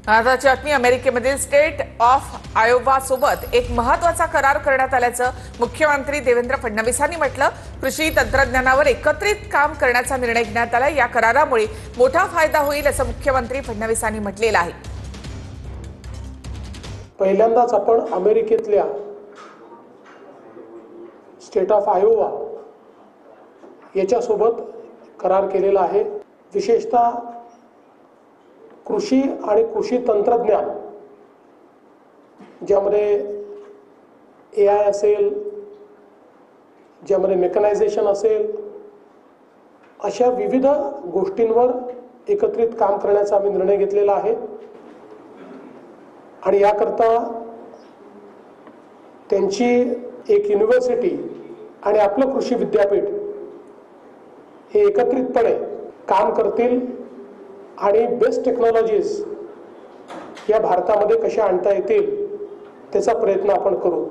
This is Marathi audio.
आताची बातमी अमेरिकेमधील स्टेट ऑफ आयोवा सोबत एक महत्त्वाचा करार करण्यात आल्याचं मुख्यमंत्री देवेंद्र फडणवीसांनी म्हटलं। कृषी तंत्रज्ञानावर एकत्रित काम करण्याचा निर्णय घेण्यात आला। या करारामुळे मोठा फायदा होईल असं मुख्यमंत्री फडणवीसांनी म्हटलेलं आहे। पहिल्यांदाच आपण अमेरिकेतल्या स्टेट ऑफ आयोवा याच्यासोबत करार केलेला आहे। विशेषतः कृषी आणि कृषी तंत्रज्ञान ज्यामध्ये AI असेल, ज्यामध्ये मेकनायझेशन असेल, अशा विविध गोष्टींवर एकत्रित काम करण्याचा आम्ही निर्णय घेतलेला आहे। आणि याकरता त्यांची एक युनिव्हर्सिटी आणि आपलं कृषी विद्यापीठ हे एकत्रितपणे काम करतील आणि बेस्ट टेक्नॉलॉजीज या भारतामध्ये कशा आणता येतील त्याचा प्रयत्न आपण करू।